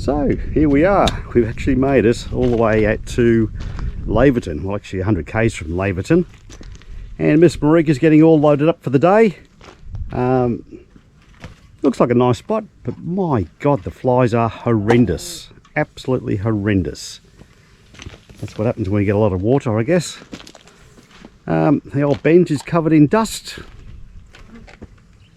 So here we are. We've actually made it all the way out to Laverton. Well, actually 100 k's from Laverton. And Miss Marika's getting all loaded up for the day. Looks like a nice spot, but my God, the flies are horrendous. Absolutely horrendous. That's what happens when you get a lot of water, I guess. The old bench is covered in dust.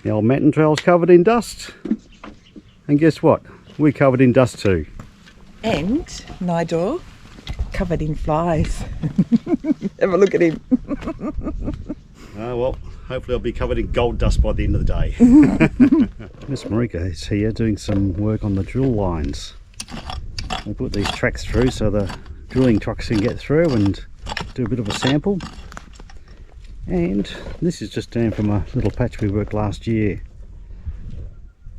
The old mountain trail's covered in dust. And guess what? We're covered in dust too. And Nigel, covered in flies. Have a look at him. Oh well, hopefully I'll be covered in gold dust by the end of the day. Miss Marika is here doing some work on the drill lines. We put these tracks through so the drilling trucks can get through and do a bit of a sample. And this is just down from a little patch we worked last year.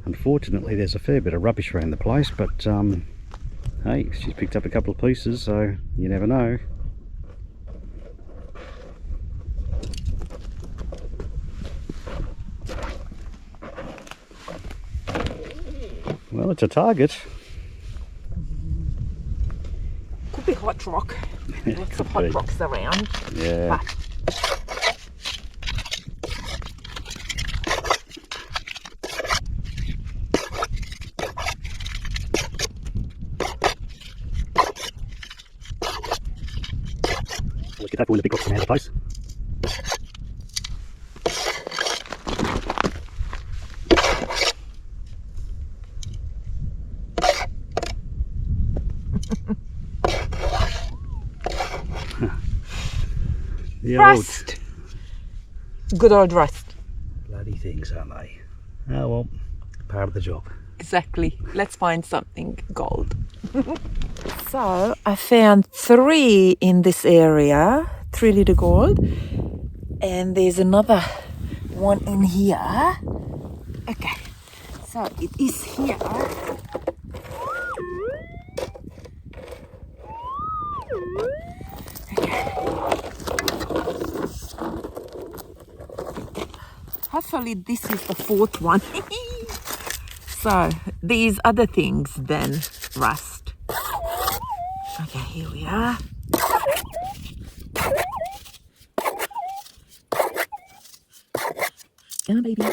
Unfortunately there's a fair bit of rubbish around the place, but hey, she's picked up a couple of pieces, so you never know. Well, it's a target. Could be hot rock. Yeah, Lots of hot rocks around. Yeah. Look at that, when the big rocks come out of the place. Rust! Good old rust. Bloody things, aren't they? Oh well, part of the job. Exactly. Let's find something gold. So I found 3 in this area, 3 little gold, and there's another one in here. Okay, so it is here. Hopefully this is the 4th one. So these other things then rust. Okay, here we are. Come on, baby.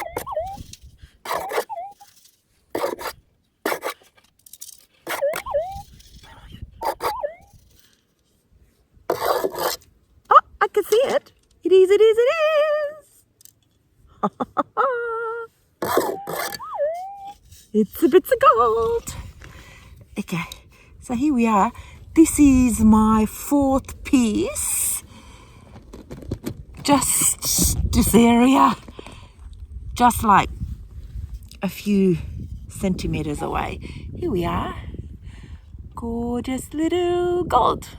Oh, I can see it. It is, it is, it is. It's a bit of gold. Okay, so here we are. This is my 4th piece. Just this area, just like a few centimeters away. Here we are. Gorgeous little gold.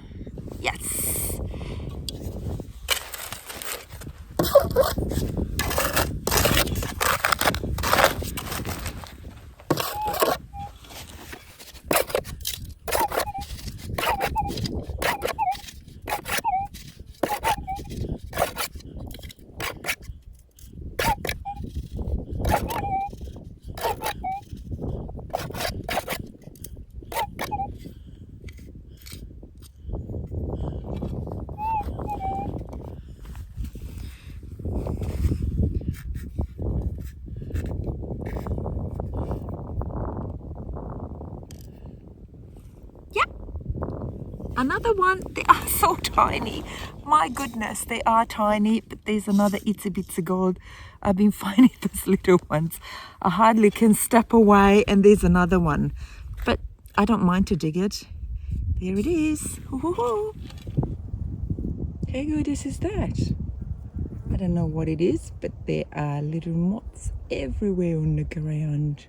Yes. Another one. They are so tiny. My goodness, they are tiny, but there's another itsy bitsy gold. I've been finding those little ones. I hardly can step away, and there's another one. But I don't mind to dig it. There it is. How gorgeous is that? I don't know what it is, but there are little moths everywhere on the ground.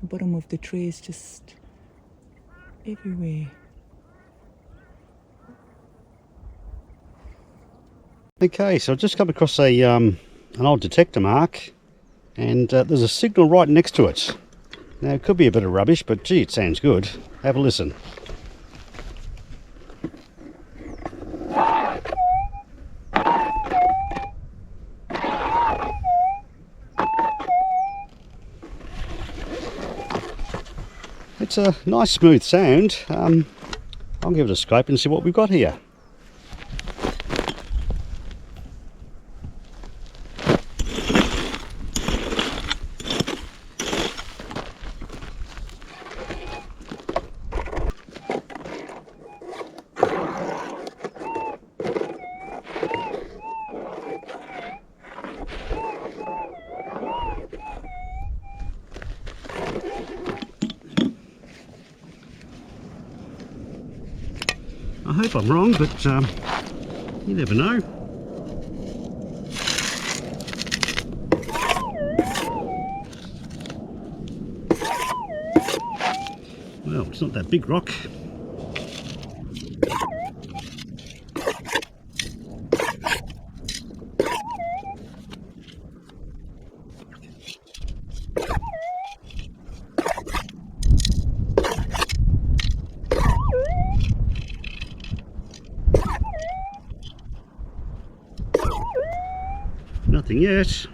The bottom of the tree is just everywhere. Okay, so I've just come across an old detector mark, and there's a signal right next to it. Now it could be a bit of rubbish, but gee, it sounds good. Have a listen. it's a nice smooth sound. I'll give it a scrape and see what we've got here. I hope I'm wrong, but you never know. Well, it's not that big rock. Nothing yet.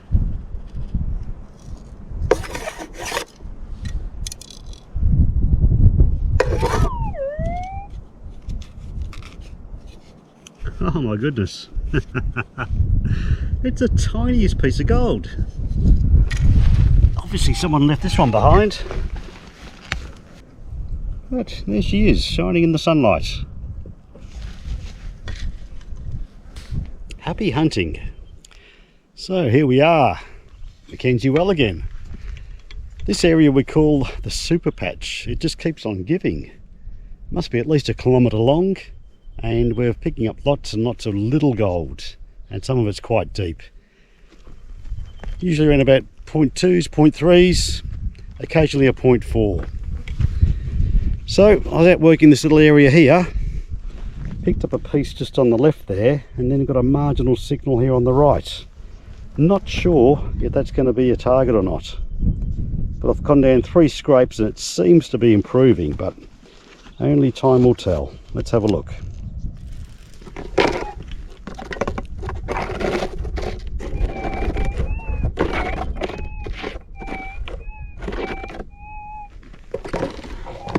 Oh my goodness. It's the tiniest piece of gold. Obviously someone left this one behind. But there she is, shining in the sunlight. Happy hunting. So here we are, McKenzie Well again. This area we call the super patch. It just keeps on giving. Must be at least 1 kilometre long, and we're picking up lots and lots of little gold, and some of it's quite deep. Usually around about 0.2s, 0.3s, occasionally a 0.4. So I was out working this little area here, picked up a piece just on the left there, and then got a marginal signal here on the right. Not sure if that's going to be a target or not, but I've gone down 3 scrapes and it seems to be improving, but only time will tell. Let's have a look.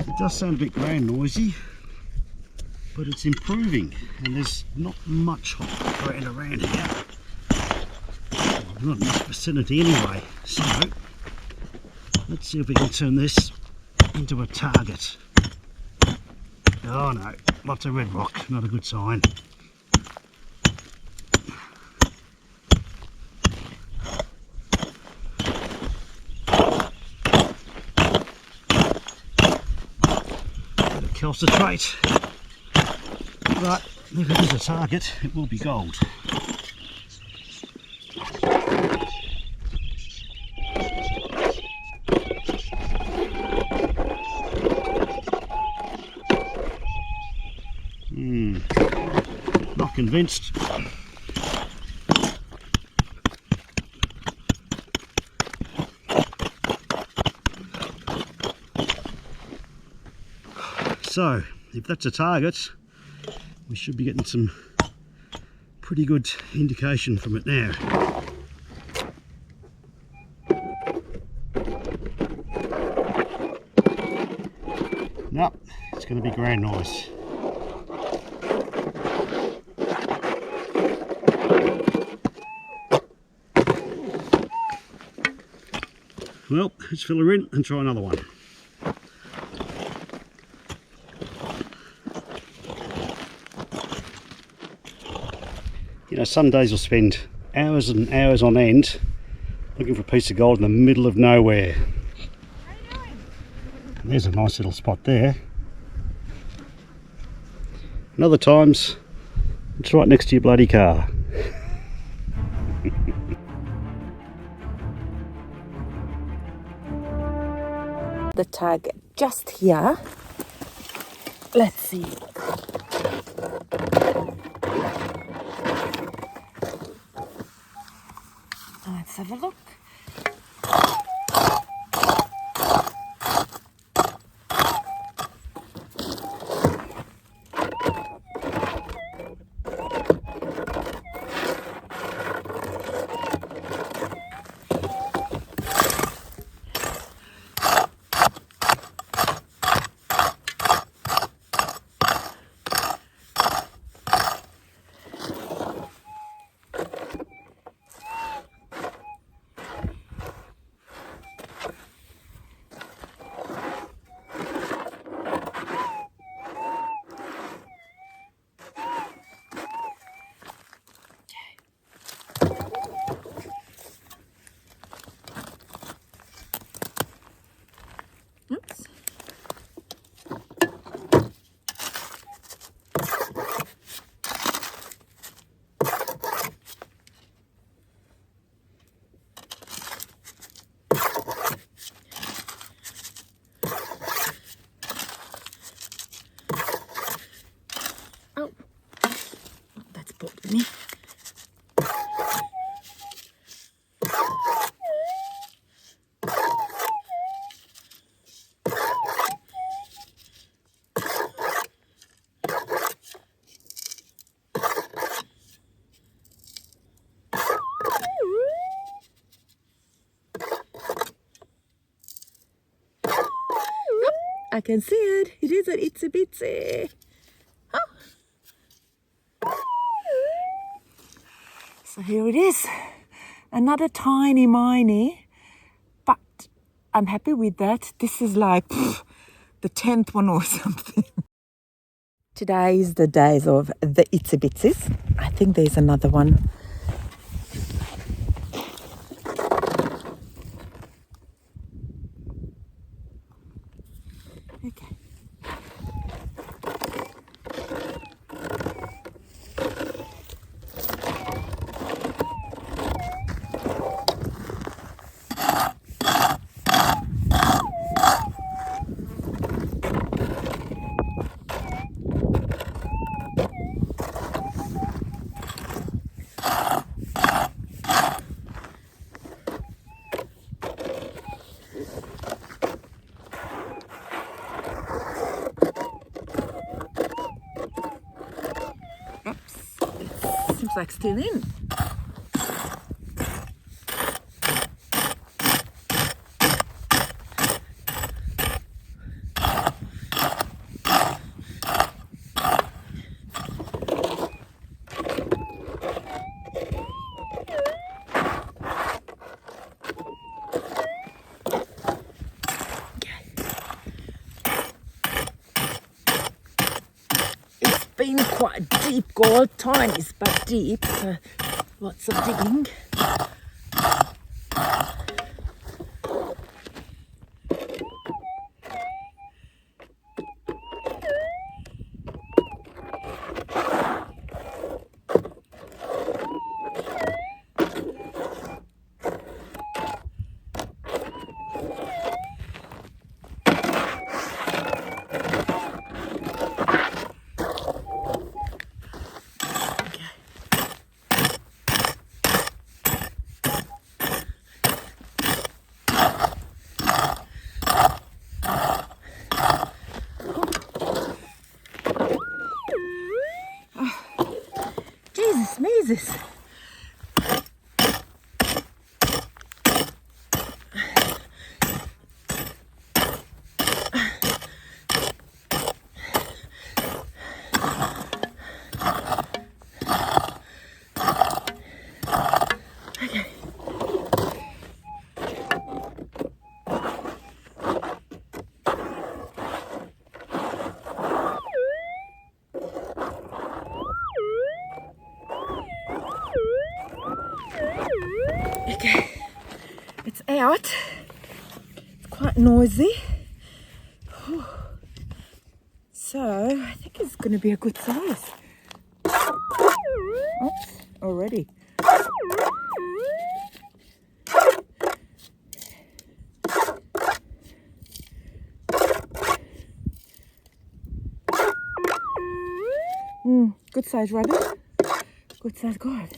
It does sound a bit ground noisy, but it's improving, and there's not much hot ground around here. Not in this vicinity anyway, so let's see if we can turn this into a target. Oh no, lots of red rock, not a good sign. Better concentrate. But if it is a target, it will be gold. Not convinced. So, if that's a target, we should be getting some pretty good indication from it now. No, it's going to be ground noise. Well, let's fill her in and try another one. You know, some days I'll spend hours and hours on end looking for a piece of gold in the middle of nowhere. How you doing? And there's a nice little spot there. And other times it's right next to your bloody car. The tag just here. Let's see. Let's have a look. I can see it. It is an itsy bitsy. Oh. So here it is. Another tiny miny, but I'm happy with that. This is like the 10th one or something. Today is the days of the itsy bitsies. I think there's another one. Okay. Seems like still in. Been quite deep gold, tiny but deep, so lots of digging. Jesus. Okay. Okay, it's out. It's quite noisy. So I think it's going to be a good size. Oops, already. Good size rabbit. Good size gourd.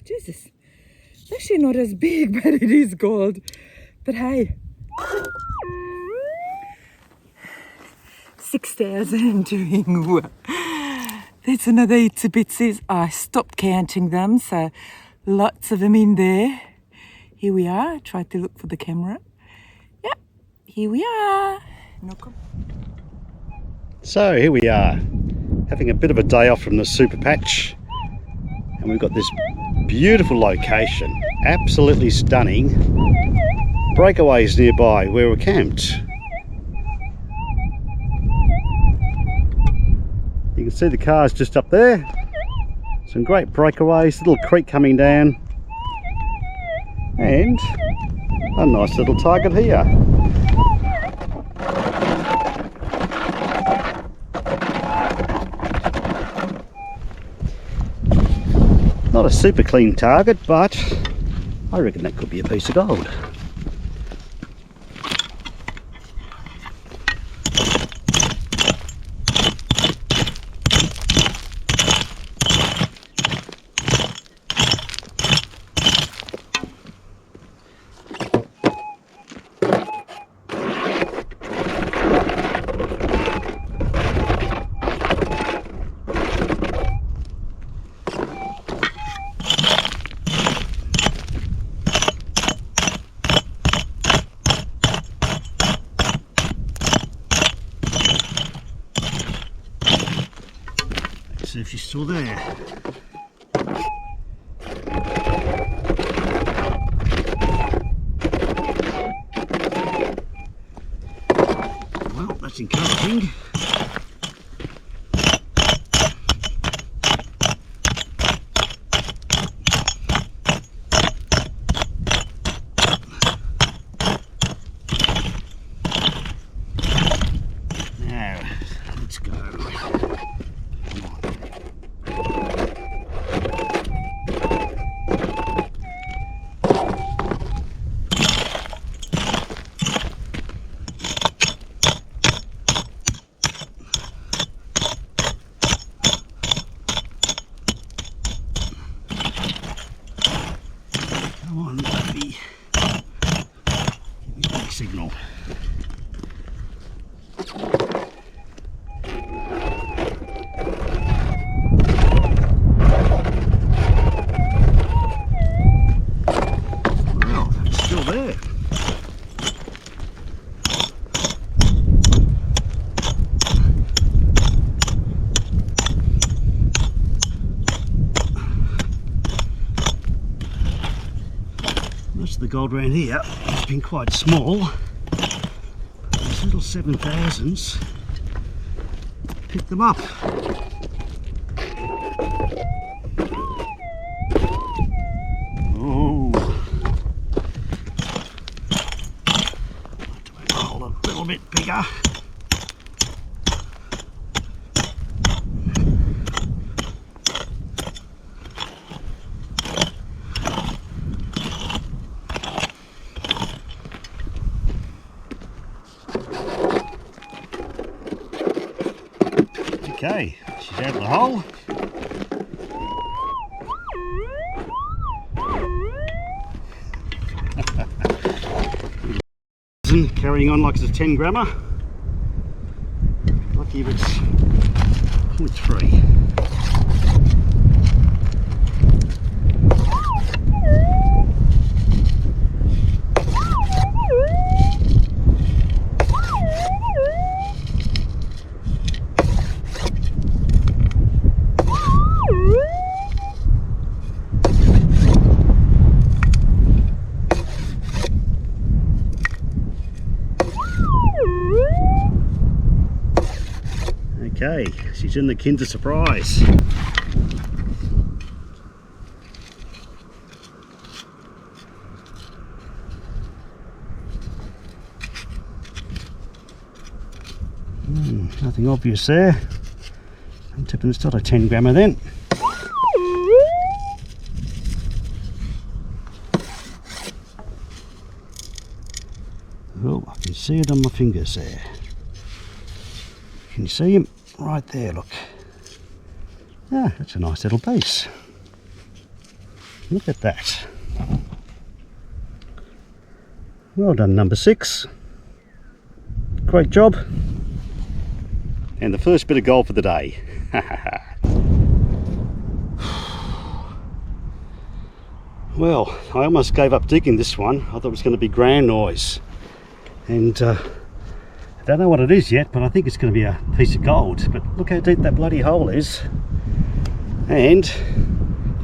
Jesus, it's actually not as big, but it is gold. But hey, 6,000 doing well. There's another itsy bitsies. I stopped counting them, so lots of them in there. Here we are. I tried to look for the camera. Yep, here we are. So here we are, having a bit of a day off from the super patch. And we've got this beautiful location, absolutely stunning. Breakaways nearby where we're camped. You can see the cars just up there. Some great breakaways, little creek coming down. And a nice little target here. Not a super clean target, but I reckon that could be a piece of gold. see if she's still there. Well, that's encouraging. Come on, baby. Give me a big signal. Well, it's still there. Most of the gold around here has been quite small. These little 7,000s pick them up. Oh, have to make the hole a little bit bigger. Okay, she's out of the hole. Carrying on like it's a 10 grammer. Lucky if it's 0.3. Okay, she's in the Kinder Surprise. Nothing obvious there. I'm tipping it's not a 10 grammer then. Oh, I can see it on my fingers there. Can you see him? Right there, look. Ah, that's a nice little piece. Look at that. Well done, number 6. Great job. And the first bit of gold for the day. Well, I almost gave up digging this one. I thought it was going to be ground noise. And I don't know what it is yet, but I think it's going to be a piece of gold. But look how deep that bloody hole is. And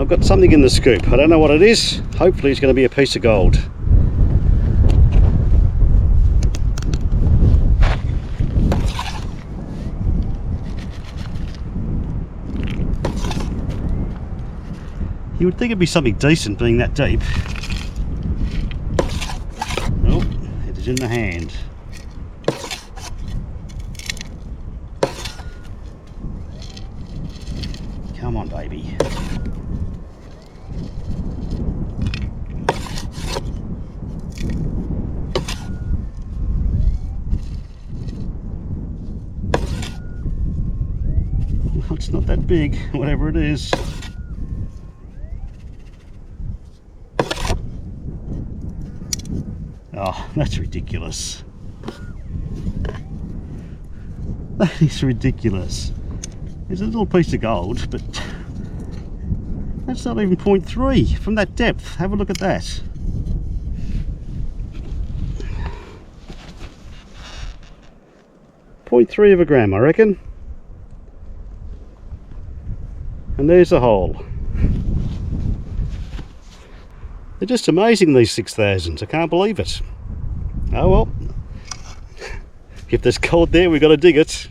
I've got something in the scoop. I don't know what it is. Hopefully it's going to be a piece of gold. You would think it'd be something decent being that deep. Nope, it is in the hand. Come on, baby. Well, it's not that big, whatever it is. Oh, that's ridiculous. That is ridiculous. It's a little piece of gold, but that's not even 0.3 from that depth. Have a look at that. .3 of a gram, I reckon. And there's a hole. They're just amazing, these 6000s. I can't believe it. Oh well. If there's gold there, we've got to dig it.